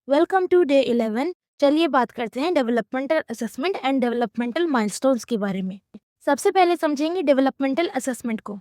Welcome to day 11। चलिए बात करते हैं developmental assessment and developmental milestones के बारे में। सबसे पहले समझेंगे डेवलपमेंटल असेसमेंट को।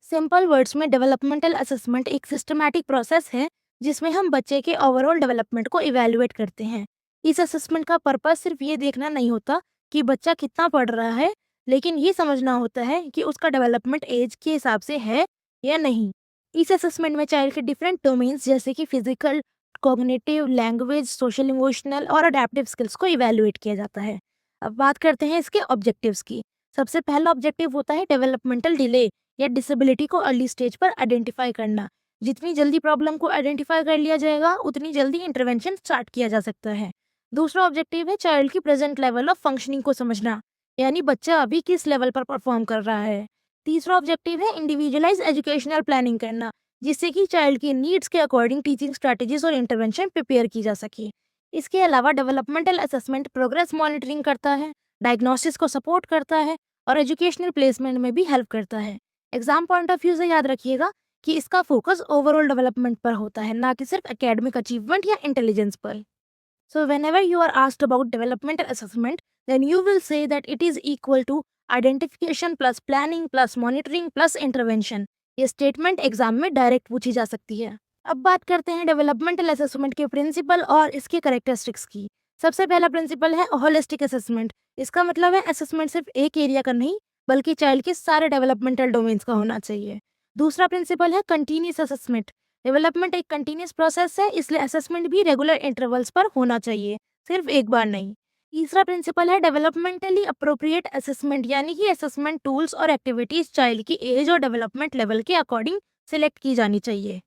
सिंपल वर्ड्स में डेवलपमेंटल असेसमेंट एक सिस्टमैटिक प्रोसेस है जिसमें हम बच्चे के ओवरऑल डेवलपमेंट को इवैल्यूएट करते हैं। इस असेसमेंट का पर्पस सिर्फ ये देखना नहीं होता कि बच्चा कितना पढ़ रहा है, लेकिन ये समझना होता है कि उसका डेवलपमेंट एज के हिसाब से है या नहीं। इस असेसमेंट में चाइल्ड के डिफरेंट डोमेन्स जैसे कि physical, cognitive, language, social, emotional और अडेप्टिव स्किल्स को इवैल्यूएट किया जाता है। अब बात करते हैं इसके ऑब्जेक्टिव्स की। सबसे पहला ऑब्जेक्टिव होता है डेवलपमेंटल डिले या डिसेबिलिटी को अर्ली स्टेज पर आइडेंटिफाई करना। जितनी जल्दी प्रॉब्लम को आइडेंटिफाई कर लिया जाएगा, उतनी जल्दी इंटरवेंशन स्टार्ट किया जा सकता है। दूसरा ऑब्जेक्टिव है चाइल्ड की प्रेजेंट लेवल ऑफ फंक्शनिंग को समझना, यानी बच्चा अभी किस लेवल पर परफॉर्म कर रहा है। तीसरा ऑब्जेक्टिव है इंडिविजुअलाइज एजुकेशनल प्लानिंग करना, जिससे कि चाइल्ड की नीड्स के अकॉर्डिंग टीचिंग स्ट्रैटेजीज और इंटरवेंशन प्रिपेयर की जा सके। इसके अलावा डेवलपमेंटल असेसमेंट प्रोग्रेस मॉनिटरिंग करता है, डायग्नोसिस को सपोर्ट करता है और एजुकेशनल प्लेसमेंट में भी हेल्प करता है। एग्जाम पॉइंट ऑफ व्यू से याद रखिएगा कि इसका फोकस ओवरऑल डेवलपमेंट पर होता है, ना कि सिर्फ एकेडमिक अचीवमेंट या इंटेलिजेंस पर। So whenever you are asked about developmental assessment, then you will say that it is equal to identification plus planning plus monitoring plus intervention। ये स्टेटमेंट एग्जाम में डायरेक्ट पूछी जा सकती है। अब बात करते हैं डेवलपमेंटल असेसमेंट के प्रिंसिपल और इसके कैरेक्टरिस्टिक्स की। सबसे पहला प्रिंसिपल है होलिस्टिक असेसमेंट। इसका मतलब है असेसमेंट सिर्फ एक एरिया का नहीं, बल्कि चाइल्ड के सारे डेवलपमेंटल डोमेन्स का होना चाहिए। दूसरा प्रिंसिपल है कंटिन्यूस असेसमेंट। डेवलपमेंट एक कंटिन्यूस प्रोसेस है, इसलिए असेसमेंट भी रेगुलर इंटरवल्स पर होना चाहिए, सिर्फ एक बार नहीं। तीसरा प्रिंसिपल है डेवलपमेंटली अप्रोप्रिएट असेसमेंट, यानी कि असेसमेंट टूल्स और एक्टिविटीज चाइल्ड की एज और डेवलपमेंट लेवल के अकॉर्डिंग सिलेक्ट की जानी चाहिए।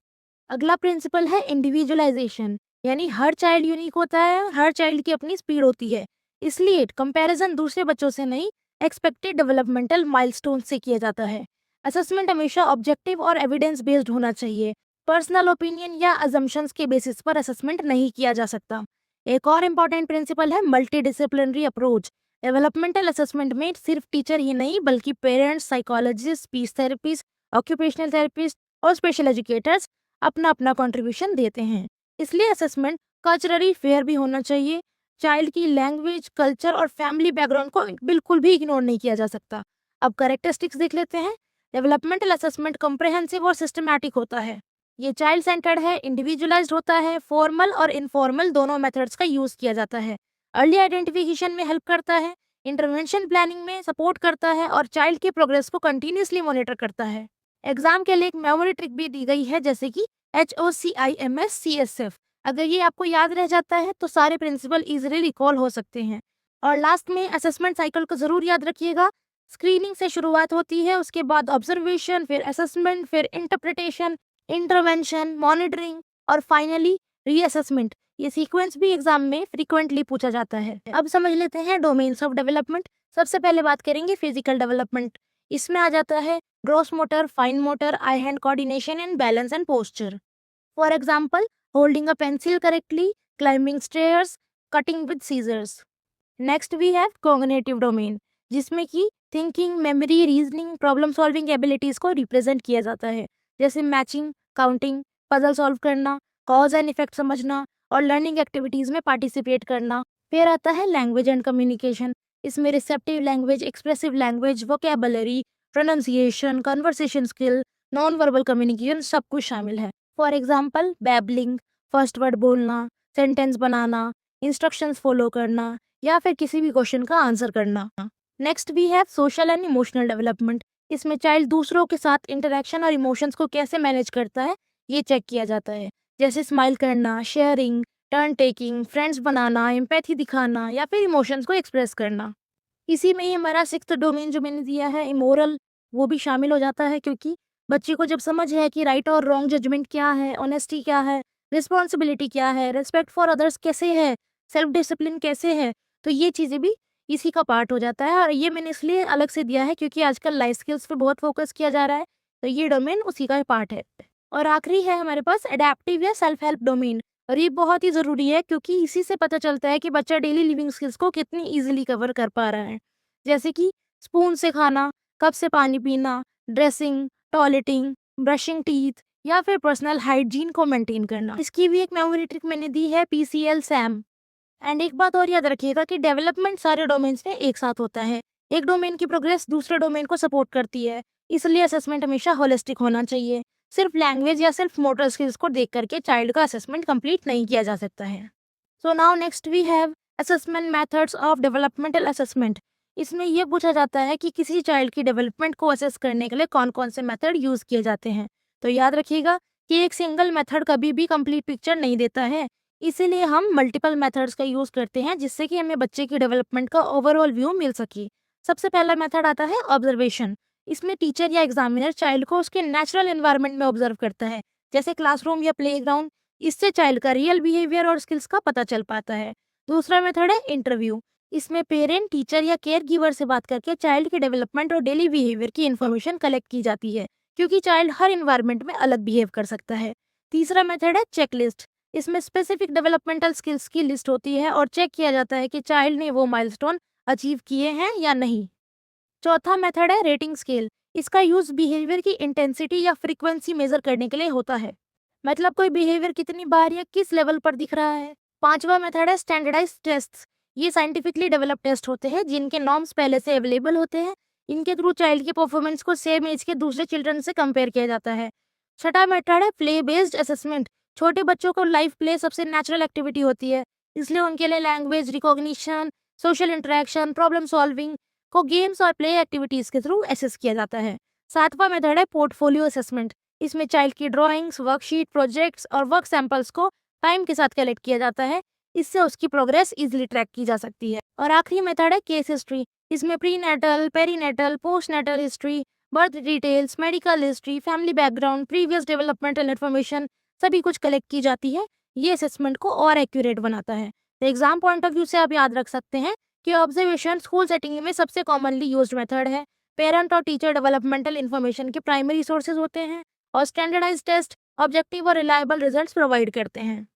अगला प्रिंसिपल है इंडिविजुअलाइजेशन, यानी हर चाइल्ड यूनिक होता है, हर चाइल्ड की अपनी स्पीड होती है, इसलिए कंपैरिजन दूसरे बच्चों से नहीं, एक्सपेक्टेड डेवलपमेंटल माइलस्टोन से किया जाता है। असेसमेंट हमेशा ऑब्जेक्टिव और एविडेंस बेस्ड होना चाहिए। पर्सनल ओपिनियन या अजम्पशंस के बेसिस पर असेसमेंट नहीं किया जा सकता। एक और इम्पॉर्टेंट प्रिंसिपल है multi disciplinary approach. Developmental assessment में सिर्फ टीचर ही नहीं, बल्कि parents, psychologist, speech therapist, occupational therapist और स्पेशल एजुकेटर्स अपना अपना कंट्रीब्यूशन देते हैं। इसलिए असेसमेंट कल्चरली फेयर भी होना चाहिए। चाइल्ड की लैंग्वेज, कल्चर और फैमिली बैकग्राउंड को बिल्कुल भी इग्नोर नहीं किया जा सकता। अब कैरेक्टरिस्टिक्स देख लेते हैं। डेवलपमेंटल असेसमेंट कॉम्प्रिहेंसिव और सिस्टमैटिक होता है। ये चाइल्ड सेंटर्ड है, इंडिविजुअलाइज्ड होता है, फॉर्मल और इनफॉर्मल दोनों मेथड्स का यूज किया जाता है। अर्ली आइडेंटिफिकेशन में हेल्प करता है, इंटरवेंशन प्लानिंग में सपोर्ट करता है और चाइल्ड की प्रोग्रेस को कंटिन्यूसली मॉनिटर करता है। एग्जाम के लिए एक मेमोरी ट्रिक भी दी गई है, जैसे कि HOCIMS CSF। अगर ये आपको याद रह जाता है तो सारे प्रिंसिपल इजीली रिकॉल हो सकते हैं। और लास्ट में असेसमेंट साइकिल को जरूर याद रखिएगा। स्क्रीनिंग से शुरुआत होती है, उसके बाद ऑब्जर्वेशन, फिर असेसमेंट, फिर इंटरप्रिटेशन, इंटरवेंशन, मॉनिटरिंग और फाइनली रीअसेसमेंट। ये सीक्वेंस भी एग्जाम में फ्रीक्वेंटली पूछा जाता है। अब समझ लेते हैं डोमेन्स ऑफ डेवलपमेंट। सबसे पहले बात करेंगे फिजिकल डेवलपमेंट। इसमें आ जाता है gross motor, fine motor, eye hand coordination and balance and posture. For example, holding a pencil correctly, climbing stairs, cutting with scissors. Next we have cognitive domain, जिसमें कि thinking, memory, reasoning, problem solving abilities को represent किया जाता है, जैसे matching, counting, puzzle solve करना, cause and effect समझना और लर्निंग एक्टिविटीज में पार्टिसिपेट करना। फिर आता है लैंग्वेज एंड कम्युनिकेशन। इसमें receptive language, expressive language, vocabulary, pronunciation, conversation skill, non verbal communication सब कुछ शामिल है। For example, babbling, first word बोलना, सेंटेंस बनाना, इंस्ट्रक्शंस फॉलो करना या फिर किसी भी क्वेश्चन का आंसर करना। Next we have social and emotional development. इसमें चाइल्ड दूसरों के साथ इंटरेक्शन और इमोशंस को कैसे मैनेज करता है, ये चेक किया जाता है, जैसे स्माइल करना, शेयरिंग, टर्न टेकिंग, फ्रेंड्स बनाना, एम्पैथी दिखाना या फिर इमोशंस को एक्सप्रेस करना। इसी में ही हमारा सिक्स्थ डोमेन जो मैंने दिया है इमोरल, वो भी शामिल हो जाता है, क्योंकि बच्चे को जब समझ है कि राइट और रॉन्ग जजमेंट क्या है, ऑनेस्टी क्या है, रिस्पॉन्सिबिलिटी क्या है, रिस्पेक्ट फॉर अदर्स कैसे है, सेल्फ डिसिप्लिन कैसे है, तो ये चीज़ें भी इसी का पार्ट हो जाता है। और ये मैंने इसलिए अलग से दिया है क्योंकि आजकल लाइफ स्किल्स पे बहुत फोकस किया जा रहा है, तो ये डोमेन उसी का पार्ट है। और आखिरी है हमारे पास एडेप्टिव या सेल्फ हेल्प डोमेन। और ये बहुत ही ज़रूरी है क्योंकि इसी से पता चलता है कि बच्चा डेली लिविंग स्किल्स को कितनी ईजिली कवर कर पा रहा है, जैसे कि स्पून से खाना, कप से पानी पीना, ड्रेसिंग, टॉयलेटिंग, ब्रशिंग टीथ, या फिर पर्सनल हाइजीन को मेंटेन करना। इसकी भी एक मेमोरी ट्रिक मैंने दी है, PCL सैम। एंड एक बात और याद रखिएगा कि डेवलपमेंट सारे डोमेन्स में एक साथ होता है। एक डोमेन की प्रोग्रेस दूसरे डोमेन को सपोर्ट करती है, इसलिए असेसमेंट हमेशा होलिस्टिक होना चाहिए। सिर्फ लैंग्वेज या सिर्फ मोटर स्किल्स को देख करके चाइल्ड का असेसमेंट कंप्लीट नहीं किया जा सकता है। So now next we have assessment methods of developmental assessment. इसमें यह पूछा जाता है कि किसी चाइल्ड की डेवलपमेंट को असेस करने के लिए कौन कौन से मेथड यूज किए जाते हैं। तो याद रखिएगा कि एक सिंगल मेथड कभी भी कंप्लीट पिक्चर नहीं देता है, इसीलिए हम मल्टीपल मेथड्स का यूज करते हैं जिससे कि हमें बच्चे की डेवलपमेंट का ओवरऑल व्यू मिल सके। सबसे पहला मेथड आता है ऑब्जर्वेशन। इसमें टीचर या एग्जामिनर चाइल्ड को उसके नेचुरल एनवायरनमेंट में ऑब्जर्व करता है, जैसे क्लासरूम या प्लेग्राउंड। इससे चाइल्ड का रियल बिहेवियर और स्किल्स का पता चल पाता है। दूसरा मेथड है इंटरव्यू। इसमें पेरेंट, टीचर या केयर गिवर से बात करके चाइल्ड के डेवलपमेंट और डेली बिहेवियर की इन्फॉर्मेशन कलेक्ट की जाती है, क्योंकि चाइल्ड हर इन्वायरमेंट में अलग बिहेव कर सकता है। तीसरा मेथड है चेकलिस्ट। इसमें स्पेसिफिक डेवलपमेंटल स्किल्स की लिस्ट होती है और चेक किया जाता है कि चाइल्ड ने वो माइलस्टोन अचीव किए हैं या नहीं। चौथा मेथड है रेटिंग स्केल। इसका यूज बिहेवियर की इंटेंसिटी या फ्रीक्वेंसी मेजर करने के लिए होता है, मतलब कोई बिहेवियर कितनी बार या किस लेवल पर दिख रहा है। पांचवा मेथड है स्टैंडर्डाइज्ड टेस्ट्स। ये साइंटिफिकली डेवलप टेस्ट होते हैं जिनके नॉर्म्स पहले से अवेलेबल होते हैं। इनके थ्रू चाइल्ड की परफॉर्मेंस को सेम एज के दूसरे चिल्ड्रन से कंपेयर किया जाता है। छठा मेथड है प्ले बेस्ड असेसमेंट। छोटे बच्चों को लाइफ प्ले सबसे नेचुरल एक्टिविटी होती है, इसलिए उनके लिए language recognition, social interaction, problem solving को गेम्स और प्ले एक्टिविटीज के थ्रू एसेस किया जाता है। सातवां मेथड है पोर्टफोलियो असेसमेंट। इसमें चाइल्ड की ड्राइंग्स, वर्कशीट, प्रोजेक्ट्स और वर्क सैंपल्स को टाइम के साथ कलेक्ट किया जाता है, इससे उसकी प्रोग्रेस इजीली ट्रैक की जा सकती है। और आखिरी मेथड है केस हिस्ट्री। इसमें prenatal, perinatal, postnatal history, birth details, medical history, family background, previous developmental information सभी कुछ कलेक्ट की जाती है। ये असेसमेंट को और एक्यूरेट बनाता है। तो एग्जाम पॉइंट ऑफ व्यू से आप याद रख सकते हैं कि ऑब्जर्वेशन स्कूल सेटिंग में सबसे कॉमनली यूज्ड मेथड है। पेरेंट और टीचर डेवलपमेंटल इन्फॉर्मेशन के प्राइमरी सोर्सेज होते हैं और स्टैंडर्डाइज्ड टेस्ट ऑब्जेक्टिव और रिलायबल रिजल्ट्स प्रोवाइड करते हैं।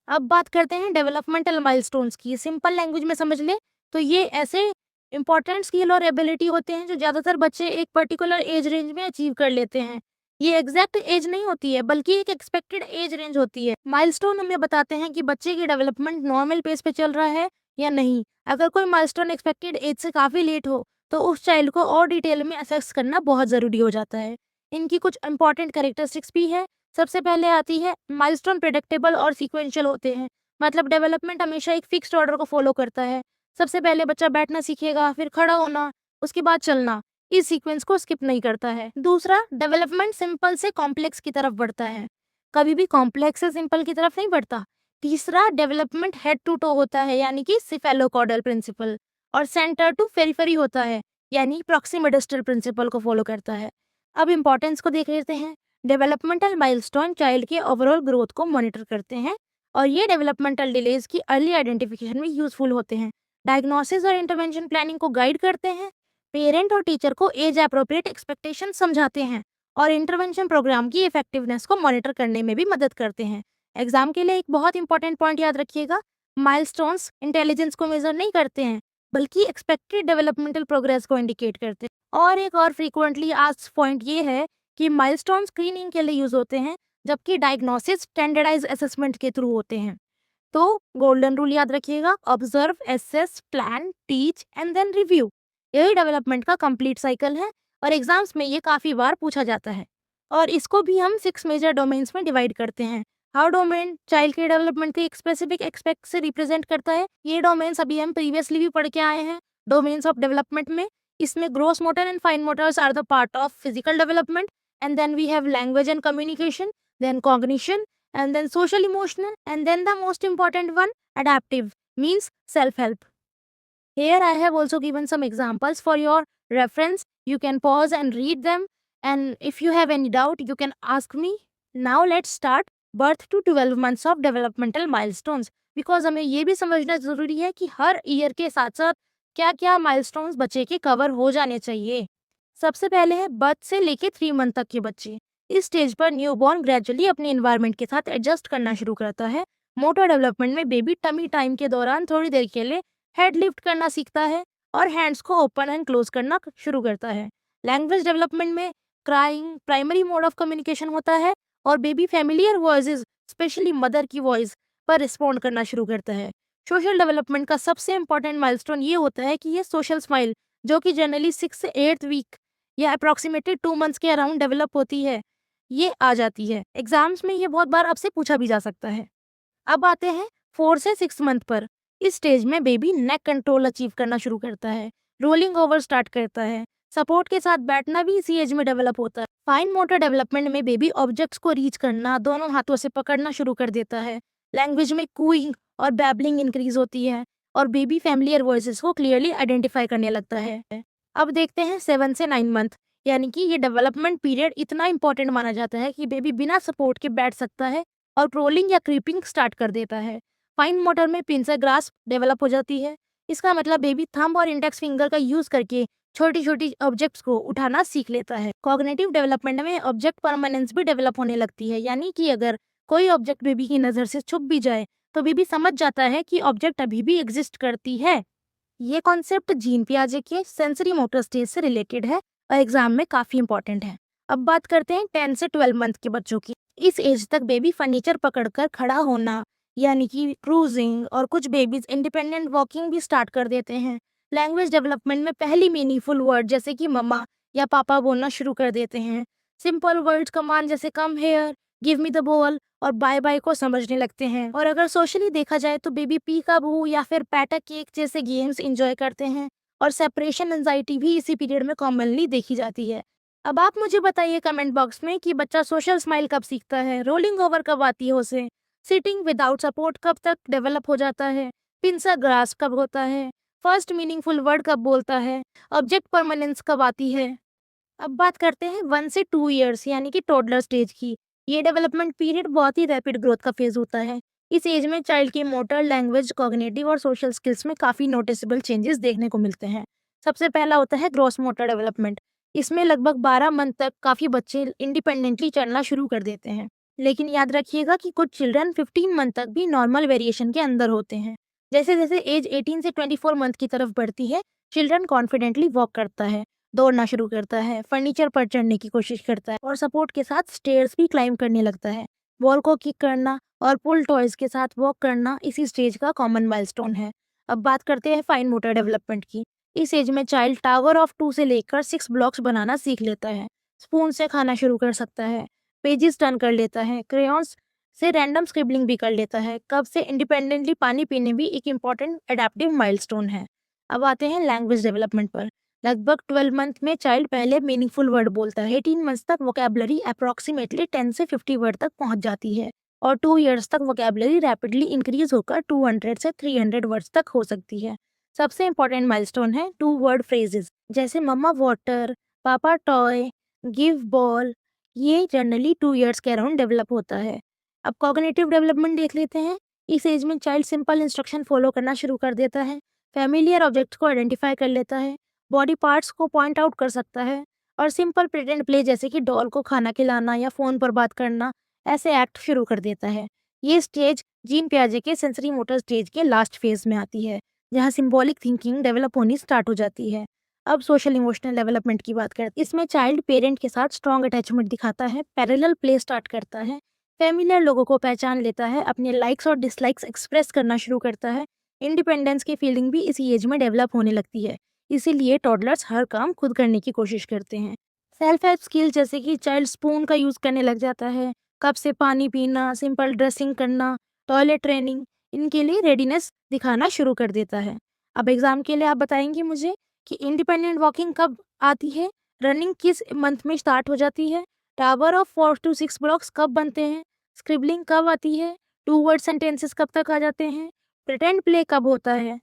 अब बात करते हैं डेवलपमेंटल माइलस्टोन्स की। सिंपल लैंग्वेज में समझ ले तो ये ऐसे इंपॉर्टेंट स्किल और एबिलिटी होते हैं जो ज़्यादातर बच्चे एक पर्टिकुलर एज रेंज में अचीव कर लेते हैं। ये एग्जैक्ट एज नहीं होती है, बल्कि एक एक्सपेक्टेड एज रेंज होती है। माइलस्टोन हमें बताते हैं कि बच्चे की डेवलपमेंट नॉर्मल पेस पे चल रहा है या नहीं। अगर कोई माइलस्टोन एक्सपेक्टेड एज से काफ़ी लेट हो तो उस चाइल्ड को और डिटेल में असेस करना बहुत ज़रूरी हो जाता है। इनकी कुछ इंपॉर्टेंट कैरेक्टरिस्टिक्स भी है। सबसे पहले आती है माइलस्टोन प्रेडिक्टेबल और सीक्वेंशियल होते हैं, मतलब डेवलपमेंट हमेशा एक फिक्स्ड ऑर्डर को फॉलो करता है। सबसे पहले बच्चा बैठना सीखेगा, फिर खड़ा होना, उसके बाद चलना। इस सीक्वेंस को स्किप नहीं करता है। दूसरा, डेवलपमेंट सिंपल से कॉम्प्लेक्स की तरफ बढ़ता है, कभी भी कॉम्प्लेक्स से सिंपल की तरफ नहीं बढ़ता। तीसरा, डेवलपमेंट हेड टू टो होता है, यानी कि सिफेलोकॉर्डल प्रिंसिपल, और सेंटर टू पेरिफेरी होता है, यानी प्रॉक्सिमिडिस्टल प्रिंसिपल को फॉलो करता है। अब इंपॉर्टेंस को देख लेते हैं। डेवलपमेंटल माइलस्टोन चाइल्ड के ओवरऑल ग्रोथ को मॉनिटर करते हैं और ये डेवलपमेंटल डिलेज की अर्ली आइडेंटिफिकेशन में यूजफुल होते हैं। डायग्नोसिस और इंटरवेंशन प्लानिंग को गाइड करते हैं। पेरेंट और टीचर को एज अप्रोप्रिएट एक्सपेक्टेशन समझाते हैं और इंटरवेंशन प्रोग्राम की इफेक्टिवनेस को मॉनिटर करने में भी मदद करते हैं। एग्जाम के लिए एक बहुत इंपॉर्टेंट पॉइंट याद रखिएगा, माइलस्टोन्स इंटेलिजेंस को मेजर नहीं करते हैं, बल्कि एक्सपेक्टेड डेवलपमेंटल प्रोग्रेस को इंडिकेट करते हैं। और एक और फ्रीक्वेंटली आस्क्ड पॉइंट ये है कि माइलस्टोन स्क्रीनिंग के लिए यूज होते हैं, जबकि डायग्नोसिस स्टैंडर्डाइज असेसमेंट के थ्रू होते हैं। तो गोल्डन रूल याद रखिएगा, observe, assess, plan, teach and then review. यही डेवलपमेंट का कंप्लीट साइकिल है और एग्जाम्स में ये काफी बार पूछा जाता है। और इसको भी हम 6 मेजर डोमेन्स में डिवाइड करते हैं। हर डोमेन चाइल्ड के डेवलपमेंट के एक स्पेसिफिक एस्पेक्ट से रिप्रेजेंट करता है। ये डोमेन्स अभी हम प्रीवियसली भी पढ़ के आए हैं डोमेन्स ऑफ डेवलपमेंट में। इसमें gross motor and fine motors are the part of physical development, and then we have language and communication, then cognition, and then social emotional, and then the most important one, adaptive, means self-help. Here I have also given some examples for your reference. You can pause and read them, and if you have any doubt you can ask me. Now let's start birth to 12 months of developmental milestones, because हमें ये भी समझना जरूरी है कि हर year के साथ साथ क्या क्या माइलस्टोन्स बच्चे के कवर हो जाने चाहिए। सबसे पहले है बर्थ से लेके 3 मंथ तक के बच्चे। इस स्टेज पर न्यूबॉर्न ग्रेजुअली अपने एनवायरनमेंट के साथ एडजस्ट करना शुरू करता है। मोटर डेवलपमेंट में बेबी टमी टाइम के दौरान थोड़ी देर के लिए हेड लिफ्ट करना सीखता है और हैंड्स को ओपन एंड क्लोज करना शुरू करता है। लैंग्वेज डेवलपमेंट में crying primary mode of communication होता है और baby familiar voices, specially mother की वॉइस पर रिस्पॉन्ड करना शुरू करता है। सोशल डेवलपमेंट का सबसे इंपॉर्टेंट माइलस्टोन ये होता है कि ये सोशल स्माइल, जो कि जनरली 6 से 8 वीक या अप्रॉक्सीमेटली 2 मंथ्स के अराउंड डेवलप होती है, ये आ जाती है। एग्जाम्स में ये बहुत बार आपसे पूछा भी जा सकता है। अब आते हैं 4 से 6 मंथ पर। इस स्टेज में बेबी नेक कंट्रोल अचीव करना शुरू करता है, रोलिंग ओवर स्टार्ट करता है, सपोर्ट के साथ बैठना भी इसी एज में डेवलप होता है। फाइन मोटर डेवलपमेंट में बेबी ऑब्जेक्ट्स को रीच करना, दोनों हाथों से पकड़ना शुरू कर देता है। लैंग्वेज में कूइंग और बैबलिंग इंक्रीज होती है और बेबी फैमिलियर वॉइसेस को क्लियरली आइडेंटिफाई करने लगता है। अब देखते हैं 7 से 9 मंथ, यानी कि ये डेवलपमेंट पीरियड इतना इंपॉर्टेंट माना जाता है कि बेबी बिना सपोर्ट के बैठ सकता है और क्रोलिंग या क्रीपिंग स्टार्ट कर देता है। फाइन मोटर में पिंसर ग्रास्प डेवलप हो जाती है। इसका मतलब बेबी थंब और इंडेक्स फिंगर का यूज करके छोटी छोटी ऑब्जेक्ट्स को उठाना सीख लेता है। कॉग्निटिव डेवलपमेंट में ऑब्जेक्ट परमानेंस भी डेवलप होने लगती है, यानी कि अगर कोई ऑब्जेक्ट बेबी की नज़र से छुप भी जाए तो बेबी समझ जाता है कि ऑब्जेक्ट अभी भी एग्जिस्ट करती है। ये कॉन्सेप्ट जीन पियाजे के सेंसरी मोटर स्टेज से रिलेटेड है और एग्जाम में काफी इंपॉर्टेंट है। अब बात करते हैं 10 से 12 मंथ के बच्चों की। इस एज तक बेबी फर्नीचर पकड़कर खड़ा होना, यानी कि क्रूजिंग, और कुछ बेबीज इंडिपेंडेंट वॉकिंग भी स्टार्ट कर देते हैं। लैंग्वेज डेवलपमेंट में पहली मीनिंगफुल वर्ड जैसे कि मम्मा या पापा बोलना शुरू कर देते हैं। सिंपल वर्ड्स कमांड जैसे come here, give me the ball और बाय बाय को समझने लगते हैं। और अगर सोशली देखा जाए तो बेबी पीका बू या फिर पैटा केक जैसे गेम्स एंजॉय करते हैं और सेपरेशन एंजाइटी भी इसी पीरियड में कॉमनली देखी जाती है। अब आप मुझे बताइए कमेंट बॉक्स में कि बच्चा सोशल स्माइल कब सीखता है, रोलिंग ओवर कब आती है उसे, सिटिंग विदाउट सपोर्ट कब तक डेवलप हो जाता है, पिंसर ग्रास कब होता है, फर्स्ट मीनिंगफुल वर्ड कब बोलता है, ऑब्जेक्ट परमानेंस कब आती है। अब बात करते हैं 1 से 2 ईयर्स यानी कि टोडलर स्टेज की। ये डेवलपमेंट पीरियड बहुत ही रैपिड ग्रोथ का फेज होता है। इस एज में चाइल्ड के मोटर, लैंग्वेज, कॉग्निटिव और सोशल स्किल्स में काफ़ी नोटिसेबल चेंजेस देखने को मिलते हैं। सबसे पहला होता है ग्रॉस मोटर डेवलपमेंट। इसमें लगभग 12 मंथ तक काफ़ी बच्चे इंडिपेंडेंटली चलना शुरू कर देते हैं। लेकिन याद रखिएगा कि कुछ चिल्ड्रन 15 मंथ तक भी नॉर्मल वेरिएशन के अंदर होते हैं। जैसे जैसे एज 18 से 24 मंथ की तरफ बढ़ती है, चिल्ड्रन कॉन्फिडेंटली वॉक करता है, दौड़ना शुरू करता है, फर्नीचर पर चढ़ने की कोशिश करता है और सपोर्ट के साथ स्टेयर्स भी क्लाइंब करने लगता है। वॉल को किक करना और पुल टॉयज के साथ वॉक करना इसी स्टेज का कॉमन माइलस्टोन है। अब बात करते हैं फाइन मोटर डेवलपमेंट की। इस एज में चाइल्ड टावर ऑफ 2 से लेकर 6 ब्लॉक्स बनाना सीख लेता है, स्पून से खाना शुरू कर सकता है, पेजेस टर्न कर लेता है, क्रेयॉन्स से रैंडम स्क्रिबलिंग भी कर लेता है, कब से इंडिपेंडेंटली पानी पीने भी एक इम्पॉर्टेंट एडेप्टिव माइलस्टोन है। अब आते हैं लैंग्वेज डेवलपमेंट पर। लगभग 12 मंथ में चाइल्ड पहले मीनिंगफुल वर्ड बोलता है। 18 मंथ्स तक वोकेबलरी अप्रॉक्सीमेटली 10 से 50 वर्ड तक पहुंच जाती है और 2 ईयर्स तक वोकेबलरी रैपिडली इंक्रीज होकर 200 से 300 वर्ड्स तक हो सकती है। सबसे इंपॉर्टेंट माइलस्टोन है 2 वर्ड फ्रेजेस जैसे मम्मा वाटर, पापा टॉय, गिव बॉल। ये जनरली 2 ईयर्स के अराउंड डेवलप होता है। अब कॉग्निटिव डेवलपमेंट देख लेते हैं। इस एज में चाइल्ड सिंपल इंस्ट्रक्शन फॉलो करना शुरू कर देता है, फैमिलियर ऑब्जेक्ट्स को आइडेंटिफाई कर लेता है, बॉडी पार्ट्स को पॉइंट आउट कर सकता है और सिंपल प्रेटेंड प्ले जैसे कि डॉल को खाना खिलाना या फ़ोन पर बात करना, ऐसे एक्ट शुरू कर देता है। ये स्टेज जीन पियाजे के सेंसरी मोटर स्टेज के लास्ट फेज में आती है, जहाँ सिंबॉलिक थिंकिंग डेवलप होनी स्टार्ट हो जाती है। अब सोशल इमोशनल डेवलपमेंट की बात करते हैं। इसमें चाइल्ड पेरेंट के साथ स्ट्रॉन्ग अटैचमेंट दिखाता है, पैरेलल प्ले स्टार्ट करता है, फैमिलियर लोगों को पहचान लेता है, अपने लाइक्स और डिसलाइक्स एक्सप्रेस करना शुरू करता है। इंडिपेंडेंस की फीलिंग भी इसी एज में डेवलप होने लगती है, इसीलिए टॉडलर्स हर काम खुद करने की कोशिश करते हैं। सेल्फ हेल्प स्किल जैसे कि चाइल्ड स्पून का यूज़ करने लग जाता है, कप से पानी पीना, सिंपल ड्रेसिंग करना, टॉयलेट ट्रेनिंग, इनके लिए रेडीनेस दिखाना शुरू कर देता है। अब एग्जाम के लिए आप बताएंगे मुझे कि इंडिपेंडेंट वॉकिंग कब आती है, रनिंग किस मंथ में स्टार्ट हो जाती है, टावर ऑफ 4 to 6 ब्लॉक्स कब बनते हैं, स्क्रिबलिंग कब आती है, 2 वर्ड सेंटेंसेस कब तक आ जाते हैं, प्रिटेंड प्ले कब होता है।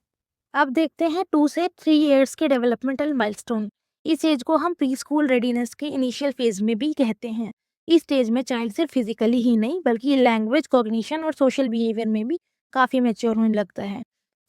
अब देखते हैं 2 से 3 ईयर्स के डेवलपमेंटल माइलस्टोन। इस एज को हम प्री स्कूल रेडीनेस के इनिशियल फेज में भी कहते हैं। इस स्टेज में चाइल्ड सिर्फ फिजिकली ही नहीं बल्कि लैंग्वेज, कॉग्निशन और सोशल बिहेवियर में भी काफ़ी मैच्योर होने लगता है।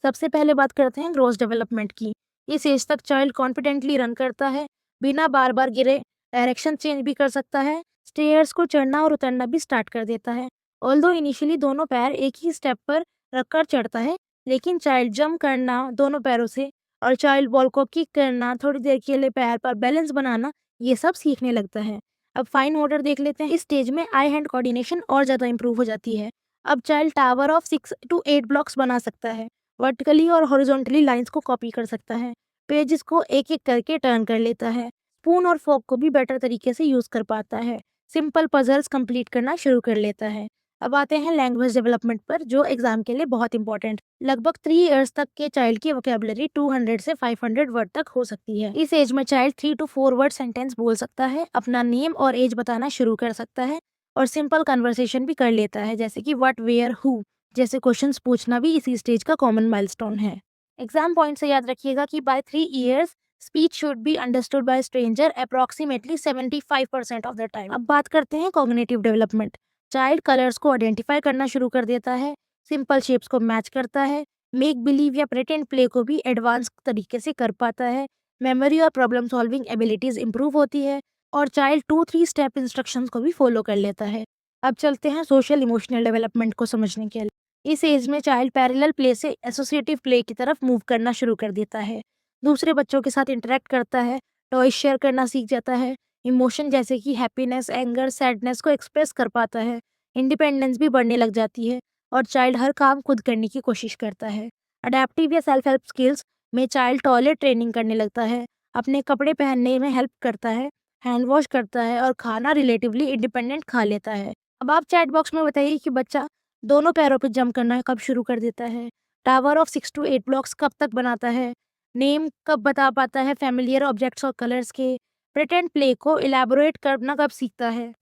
सबसे पहले बात करते हैं ग्रोथ डेवलपमेंट की। इस एज तक चाइल्ड कॉन्फिडेंटली रन करता है, बिना बार बार गिरे, डायरेक्शन चेंज भी कर सकता है, स्टेयर्स को चढ़ना और उतरना भी स्टार्ट कर देता है। ऑल्दो इनिशियली दोनों पैर एक ही स्टेप पर रखकर चढ़ता है, लेकिन चाइल्ड जंप करना दोनों पैरों से और चाइल्ड बॉल को किक करना, थोड़ी देर के लिए पैर पर बैलेंस बनाना, ये सब सीखने लगता है। अब फाइन मोटर देख लेते हैं। इस स्टेज में आई हैंड कोऑर्डिनेशन और ज़्यादा इंप्रूव हो जाती है। अब child tower of 6 to 8 blocks बना सकता है, वर्टिकली और हॉरिजॉन्टली लाइंस को कॉपी कर सकता है, पेजेस को एक-एक करके टर्न कर लेता है, स्पून और फोक को भी बेटर तरीके से यूज़ कर पाता है, सिंपल पजल्स कंप्लीट करना शुरू कर लेता है। अब आते हैं लैंग्वेज डेवलपमेंट पर, जो एग्जाम के लिए बहुत इंपॉर्टेंट। लगभग 3 इयर्स तक के चाइल्ड की वोकैबुलरी 200 से 500 वर्ड तक हो सकती है। इस एज में चाइल्ड 3 to 4 वर्ड सेंटेंस बोल सकता है, अपना नेम और एज बताना शुरू कर सकता है और सिंपल कन्वर्सेशन भी कर लेता है, जैसे कि व्हाट, वेयर, हु जैसे क्वेश्चंस पूछना भी इसी स्टेज का कॉमन माइलस्टोन है। एग्जाम पॉइंट से याद रखिएगा कि by 3 years speech should be understood by stranger approximately 75% of the time. अब बात करते हैं कॉग्निटिव डेवलपमेंट। चाइल्ड कलर्स को आइडेंटिफाई करना शुरू कर देता है, सिंपल शेप्स को मैच करता है, मेक बिलीव या प्रिटेंड प्ले को भी एडवांस तरीके से कर पाता है, मेमोरी और प्रॉब्लम सॉल्विंग एबिलिटीज इंप्रूव होती है और चाइल्ड 2-3 स्टेप इंस्ट्रक्शंस को भी फॉलो कर लेता है। अब चलते हैं सोशल इमोशनल डेवलपमेंट को समझने के लिए। इस एज में चाइल्ड पैरेलल प्ले से एसोसिएटिव प्ले की तरफ मूव करना शुरू कर देता है, दूसरे बच्चों के साथ इंटरेक्ट करता है, टॉय शेयर करना सीख जाता है, इमोशन जैसे कि हैप्पीनेस, एंगर, सैडनेस को एक्सप्रेस कर पाता है, इंडिपेंडेंस भी बढ़ने लग जाती है और चाइल्ड हर काम खुद करने की कोशिश करता है। अडेप्टिव या सेल्फ हेल्प स्किल्स में चाइल्ड टॉयलेट ट्रेनिंग करने लगता है, अपने कपड़े पहनने में हेल्प करता है, हैंड वॉश करता है और खाना रिलेटिवली इंडिपेंडेंट खा लेता है। अब आप चैट बॉक्स में बताइए कि बच्चा दोनों पैरों पर जंप करना कब शुरू कर देता है, टावर ऑफ 6 to 8 ब्लॉक्स कब तक बनाता है, नेम कब बता पाता है फैमिलियर ऑब्जेक्ट्स और कलर्स के, प्रिटेंड प्ले को इलैबोरेट करना कब सीखता है।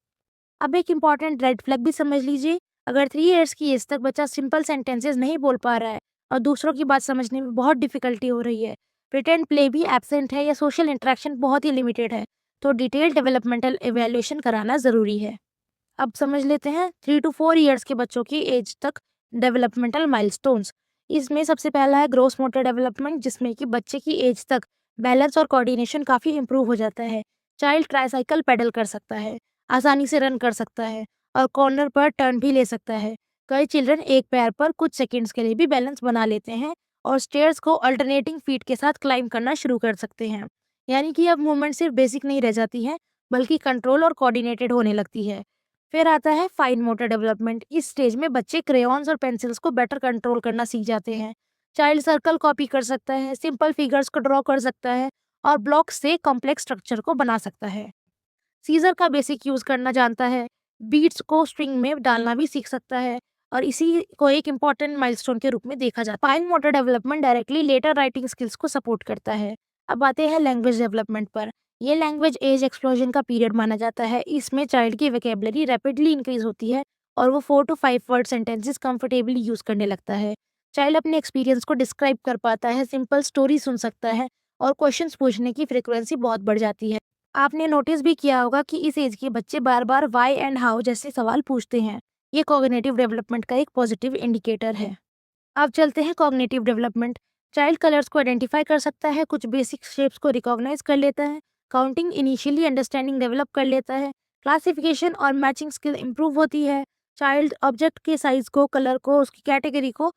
अब एक इम्पॉर्टेंट रेड फ्लैग भी समझ लीजिए। अगर 3 इयर्स की एज तक बच्चा सिंपल सेंटेंसेस नहीं बोल पा रहा है और दूसरों की बात समझने में बहुत डिफिकल्टी हो रही है, प्रिटेंड प्ले भी एब्सेंट है या सोशल इंटरेक्शन बहुत ही लिमिटेड है, तो डिटेल डेवलपमेंटल इवैल्यूएशन कराना ज़रूरी है। अब समझ लेते हैं 3 to 4 इयर्स के बच्चों की एज तक डेवलपमेंटल माइलस्टोन्स। इसमें सबसे पहला है ग्रोस मोटर डेवलपमेंट, जिसमें कि बच्चे की एज तक बैलेंस और कोऑर्डिनेशन काफ़ी इंप्रूव हो जाता है। चाइल्ड ट्राईसाइकिल पेडल कर सकता है, आसानी से रन कर सकता है और कॉर्नर पर टर्न भी ले सकता है। कई चिल्ड्रन एक पैर पर कुछ सेकंड्स के लिए भी बैलेंस बना लेते हैं और स्टेयर्स को अल्टरनेटिंग फीट के साथ क्लाइंब करना शुरू कर सकते हैं। यानी कि अब मूवमेंट सिर्फ बेसिक नहीं रह जाती है, बल्कि कंट्रोल और कोऑर्डिनेटेड होने लगती है। फिर आता है फाइन मोटर डेवलपमेंट। इस स्टेज में बच्चे क्रेयॉन्स और पेंसिल्स को बेटर कंट्रोल करना सीख जाते हैं। चाइल्ड सर्कल कॉपी कर सकता है, सिंपल फिगर्स को ड्रॉ कर सकता है और ब्लॉक से कॉम्प्लेक्स स्ट्रक्चर को बना सकता है। सीजर का बेसिक यूज करना जानता है, बीट्स को स्ट्रिंग में डालना भी सीख सकता है और इसी को एक इम्पॉर्टेंट माइलस्टोन के रूप में देखा जाता है। Fine motor development directly letter writing skills को सपोर्ट करता है। अब आते हैं लैंग्वेज डेवलपमेंट पर। ये लैंग्वेज एज एक्सप्लोजन का पीरियड माना जाता है। इसमें चाइल्ड की वोकैबुलरी रैपिडली इंक्रीज होती है और वो 4 to 5 word sentences comfortably use करने लगता है। चाइल्ड अपने एक्सपीरियंस को डिस्क्राइब कर पाता है, सिंपल स्टोरी सुन सकता है और क्वेश्चंस पूछने की फ्रीक्वेंसी बहुत बढ़ जाती है। आपने नोटिस भी किया होगा कि इस एज के बच्चे बार-बार व्हाई एंड हाउ जैसे सवाल पूछते हैं। ये कॉग्निटिव डेवलपमेंट का एक पॉजिटिव इंडिकेटर है। अब चलते हैं कॉग्निटिव डेवलपमेंट। चाइल्ड कलर्स को आइडेंटिफाई कर सकता है, कुछ बेसिक शेप्स को रिकॉग्नाइज कर लेता है, काउंटिंग इनिशियली अंडरस्टैंडिंग डेवलप कर लेता है, क्लासिफिकेशन और मैचिंग स्किल इंप्रूव होती है। चाइल्ड ऑब्जेक्ट के साइज को, कलर को, उसकी कैटेगरी को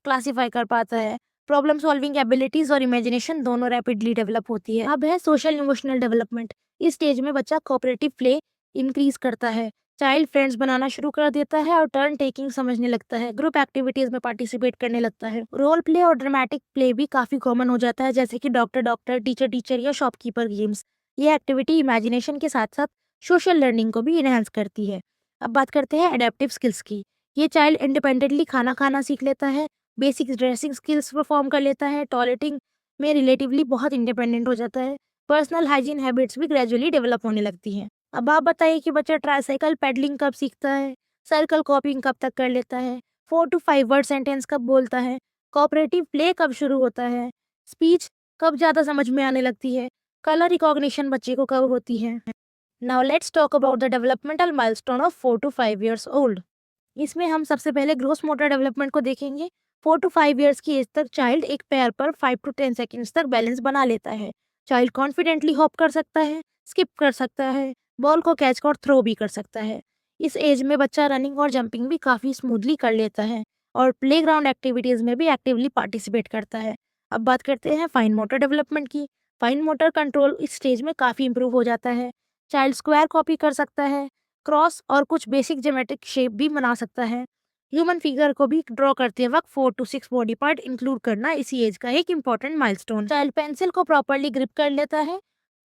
क्लासिफाई कर पाता है। प्रॉब्लम सॉल्विंग एबिलिटीज और इमेजिनेशन दोनों रैपिडली डेवलप होती है। अब है सोशल इमोशनल डेवलपमेंट। इस स्टेज में बच्चा कोऑपरेटिव प्ले इंक्रीज करता है, चाइल्ड फ्रेंड्स बनाना शुरू कर देता है और टर्न टेकिंग समझने लगता है, ग्रुप एक्टिविटीज में पार्टिसिपेट करने लगता है। रोल प्ले और ड्रामेटिक प्ले भी काफी कॉमन हो जाता है, जैसे कि डॉक्टर डॉक्टर, टीचर टीचर या शॉपकीपर गेम्स। ये एक्टिविटी इमेजिनेशन के साथ साथ सोशल लर्निंग को भी इनहेंस करती है। अब बात करते हैं एडेप्टिव स्किल्स की। ये चाइल्ड इंडिपेंडेंटली खाना खाना सीख लेता है, बेसिक ड्रेसिंग स्किल्स परफॉर्म कर लेता है, टॉयलेटिंग में रिलेटिवली बहुत इंडिपेंडेंट हो जाता है, पर्सनल हाइजीन हैबिट्स भी ग्रेजुअली डेवलप होने लगती हैं। अब आप बताइए कि बच्चा ट्राइसाइकिल पेडलिंग कब सीखता है, सर्कल कॉपिंग कब तक कर लेता है, 4 to 5 वर्ड सेंटेंस कब बोलता है, कोऑपरेटिव प्ले कब शुरू होता है, स्पीच कब ज़्यादा समझ में आने लगती है, कलर रिकॉग्निशन बच्चे को कब होती है। Now let's talk about the developmental milestone of 4 to 5 years old. इसमें हम सबसे पहले ग्रोस मोटर डेवलपमेंट को देखेंगे। 4 to 5 इयर्स की एज तक चाइल्ड एक पैर पर 5 to 10 सेकंड्स तक बैलेंस बना लेता है। चाइल्ड कॉन्फिडेंटली हॉप कर सकता है, स्किप कर सकता है, बॉल को कैच और थ्रो भी कर सकता है। इस एज में बच्चा रनिंग और जंपिंग भी काफ़ी स्मूथली कर लेता है और प्लेग्राउंड एक्टिविटीज़ में भी एक्टिवली पार्टिसिपेट करता है। अब बात करते हैं फाइन मोटर डेवलपमेंट की। फाइन मोटर कंट्रोल इस स्टेज में काफ़ी इंप्रूव हो जाता है। चाइल्ड स्क्वायर कॉपी कर सकता है, क्रॉस और कुछ बेसिक ज्योमेट्रिक शेप भी बना सकता है। ह्यूमन फिगर को भी ड्रॉ करते वक्त 4 to 6 बॉडी पार्ट इंक्लूड करना इसी एज का एक इंपॉर्टेंट माइलस्टोन। चाइल्ड पेंसिल को प्रॉपरली ग्रिप कर लेता है,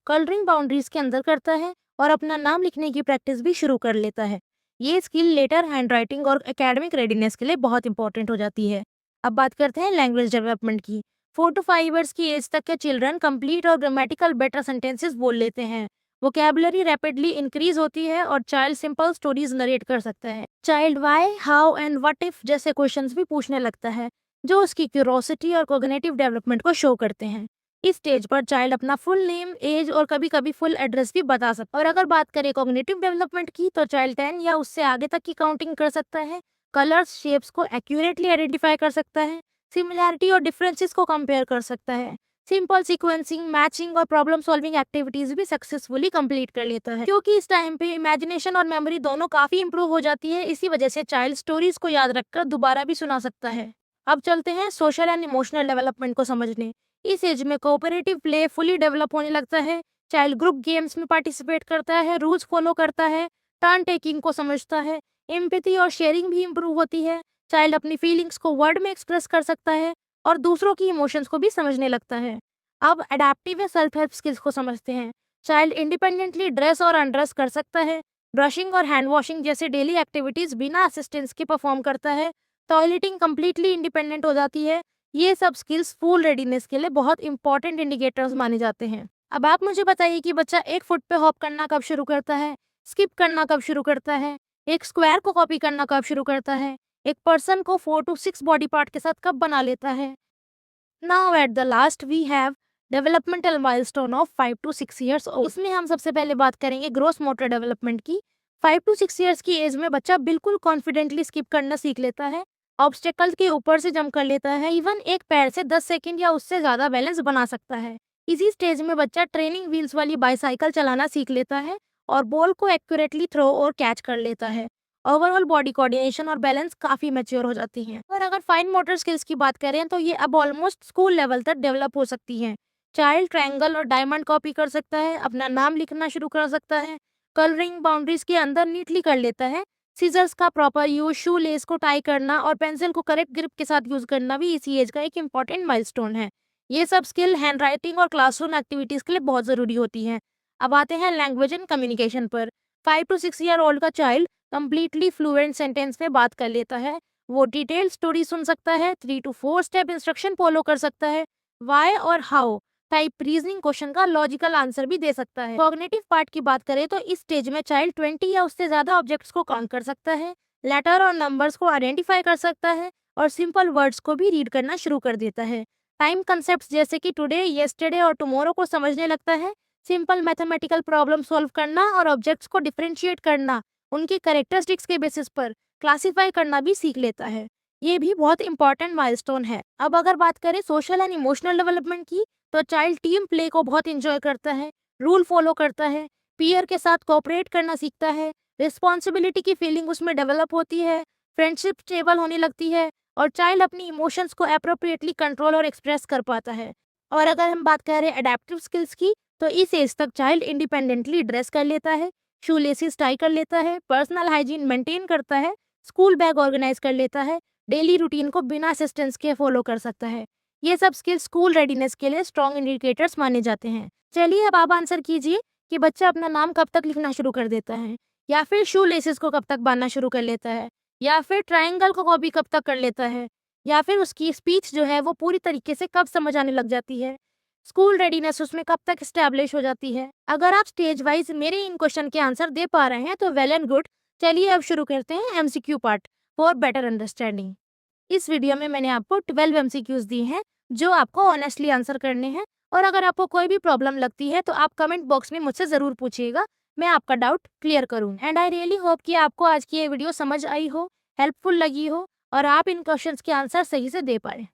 कलरिंग बाउंड्रीज के अंदर करता है और अपना नाम लिखने की प्रैक्टिस भी शुरू कर लेता है। ये स्किल लेटर हैंडराइटिंग और एकेडमिक रेडीनेस के लिए बहुत इंपॉर्टेंट हो जाती है। अब बात करते हैं लैंग्वेज डेवलपमेंट की। 4 to 5 ईयर्स की एज तक के चिल्ड्रन कंप्लीट और ग्रामेटिकल बेटर सेंटेंसेस बोल लेते हैं। वोकैबुलरी रैपिडली इंक्रीज होती है और चाइल्ड सिंपल स्टोरीज नरेट कर सकता है। Child why, how and what if जैसे क्वेश्चंस भी पूछने लगता है, जो उसकी क्यूरोसिटी और कॉग्निटिव डेवलपमेंट को शो करते हैं। इस स्टेज पर चाइल्ड अपना फुल नेम, एज और कभी कभी फुल एड्रेस भी बता सकता है। और अगर बात करें कॉग्निटिव डेवलपमेंट की, तो चाइल्ड 10 या उससे आगे तक की काउंटिंग कर सकता है, कलर्स, शेप्स को एक्यूरेटली आइडेंटिफाई कर सकता है, सिमिलैरिटी और डिफरेंसेस को कंपेयर कर सकता है, सिंपल सीक्वेंसिंग, मैचिंग और प्रॉब्लम सॉल्विंग एक्टिविटीज भी सक्सेसफुली कंप्लीट कर लेता है। क्योंकि इस टाइम पे इमेजिनेशन और मेमोरी दोनों काफी इंप्रूव हो जाती है, इसी वजह से चाइल्ड स्टोरीज को याद रखकर दोबारा भी सुना सकता है। अब चलते हैं सोशल एंड इमोशनल डेवलपमेंट को समझने। इस एज में कोऑपरेटिव प्ले फुली डेवलप होने लगता है। चाइल्ड ग्रुप गेम्स में पार्टिसिपेट करता है, रूल्स फॉलो करता है, टर्न टेकिंग को समझता है, एम्पैथी और शेयरिंग भी इंप्रूव होती है। चाइल्ड अपनी फीलिंग्स को वर्ड में एक्सप्रेस कर सकता है और दूसरों की इमोशंस को भी समझने लगता है। अब अडेप्टिव या सेल्फ हेल्प स्किल्स को समझते हैं। चाइल्ड इंडिपेंडेंटली ड्रेस और अनड्रेस कर सकता है, ब्रशिंग और हैंड वॉशिंग जैसे डेली एक्टिविटीज बिना असिस्टेंस के परफॉर्म करता है, टॉयलेटिंग कंप्लीटली इंडिपेंडेंट हो जाती है। ये सब स्किल्स फुल रेडीनेस के लिए बहुत इंपॉर्टेंट इंडिकेटर्स माने जाते हैं। अब आप मुझे बताइए कि बच्चा एक फुट पे हॉप करना कब शुरू करता है, स्किप करना कब शुरू करता है, एक स्क्वायर को कॉपी करना कब शुरू करता है, एक पर्सन को 4 to 6 बॉडी पार्ट के साथ कब बना लेता है। Now at the last we have developmental milestone of 5 to 6 years old. इसमें हम सबसे पहले बात करेंगे ग्रोस मोटर डेवलपमेंट की। 5 to 6 ईयर्स की एज में बच्चा बिल्कुल कॉन्फिडेंटली स्किप करना सीख लेता है, ऑब्स्टेकल के ऊपर से जंप कर लेता है, इवन एक पैर से 10 सेकंड या उससे ज्यादा बैलेंस बना सकता है। इसी स्टेज में बच्चा ट्रेनिंग व्हील्स वाली बाईसाइकिल चलाना सीख लेता है और बॉल को एक्यूरेटली थ्रो और कैच कर लेता है। ओवरऑल बॉडी कोऑर्डिनेशन और बैलेंस काफी मैच्योर हो जाती हैं। और अगर फाइन मोटर स्किल्स की बात करें तो ये अब ऑलमोस्ट स्कूल लेवल तक डेवलप हो सकती हैं। चाइल्ड ट्रायंगल और डायमंड कॉपी कर सकता है, अपना नाम लिखना शुरू कर सकता है, कलरिंग बाउंड्रीज के अंदर नीटली कर लेता है, सीजर्स का प्रॉपर यूज, शू लेस को टाई करना और पेंसिल को करेक्ट ग्रिप के साथ यूज करना भी इसी एज का एक इंपॉर्टेंट माइलस्टोन है। ये सब स्किल हैंड राइटिंग और क्लासरूम एक्टिविटीज के लिए बहुत जरूरी होती हैं। अब आते हैं लैंग्वेज एंड कम्युनिकेशन पर। 5 to 6 ईयर ओल्ड का चाइल्ड कंप्लीटली फ्लुएंट सेंटेंस में बात कर लेता है, वो डिटेल स्टोरी सुन सकता है, 3 to 4 स्टेप इंस्ट्रक्शन फॉलो कर सकता है, वाई और हाउ टाइप रीजनिंग क्वेश्चन का लॉजिकल आंसर भी दे सकता है। कॉग्निटिव पार्ट की बात करें तो इस स्टेज में चाइल्ड 20 या उससे ज्यादा ऑब्जेक्ट्स को काउंट कर सकता है, लेटर और नंबर्स को आइडेंटिफाई कर सकता है और सिंपल वर्ड्स को भी रीड करना शुरू कर देता है। टाइम कंसेप्ट जैसे कि टुडे, येस्टरडे और टुमारो को समझने लगता है। सिंपल मैथमेटिकल प्रॉब्लम सॉल्व करना और ऑब्जेक्ट्स को डिफरेंशिएट करना, उनकी कैरेक्टरिस्टिक्स के बेसिस पर क्लासिफाई करना भी सीख लेता है। ये भी बहुत इंपॉर्टेंट माइलस्टोन है। अब अगर बात करें सोशल एंड इमोशनल डेवलपमेंट की, तो चाइल्ड टीम प्ले को बहुत इंजॉय करता है, रूल फॉलो करता है, पीयर के साथ कोऑपरेट करना सीखता है, रिस्पॉन्सिबिलिटी की फीलिंग उसमें डेवलप होती है, फ्रेंडशिप स्टेबल होने लगती है और चाइल्ड अपनी इमोशंस को अप्रोप्रिएटली कंट्रोल और एक्सप्रेस कर पाता है। और अगर हम बात करें अडेप्टिव स्किल्स की, तो इस एज तक चाइल्ड इंडिपेंडेंटली ड्रेस कर लेता है, शू लेसिस टाई कर लेता है, पर्सनल हाइजीन मेंटेन करता है, स्कूल बैग ऑर्गेनाइज कर लेता है, डेली रूटीन को बिना असिस्टेंस के फॉलो कर सकता है। ये सब स्किल स्कूल रेडीनेस के लिए स्ट्रॉन्ग इंडिकेटर्स माने जाते हैं। चलिए अब आप आंसर कीजिए कि बच्चा अपना नाम कब तक लिखना शुरू कर देता है, या फिर शू लेसिस को कब तक बांधना शुरू कर लेता है, या फिर ट्रायंगल को कॉपी कब तक कर लेता है, या फिर उसकी स्पीच जो है वो पूरी तरीके से कब समझ आने लग जाती है, स्कूल रेडीनेस उसमें कब तक स्टैब्लिश हो जाती है। अगर आप स्टेज वाइज मेरे इन क्वेश्चन के आंसर दे पा रहे हैं तो वेल एंड गुड। चलिए अब शुरू करते हैं MCQ part for better understanding. इस वीडियो में मैंने आपको 12 एमसीक्यूज दी हैं जो आपको ऑनेस्टली आंसर करने हैं, और अगर आपको कोई भी प्रॉब्लम लगती है तो आप कमेंट बॉक्स में मुझसे ज़रूर पूछिएगा, मैं आपका डाउट क्लियर करूँ। एंड आई रियली होप कि आपको आज की ये वीडियो समझ आई हो, हेल्पफुल लगी हो और आप इन क्वेश्चंस के आंसर सही से दे पाए।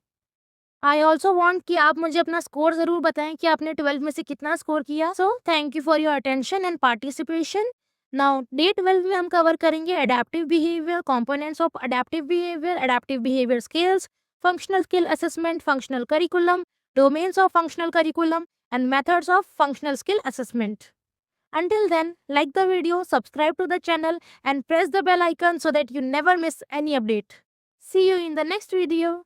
आई ऑल्सो वॉन्ट कि आप मुझे अपना स्कोर ज़रूर बताएं कि आपने 12 में से कितना स्कोर किया। So thank you for your attention and participation. Now day 12 में हम कवर करेंगे adaptive behaviour, components of adaptive behaviour skills, functional skill assessment, functional curriculum, domains of functional curriculum and methods of functional skill assessment. Until then, like the video, subscribe to the channel and press the bell icon so that you never miss any update. See you in the next video.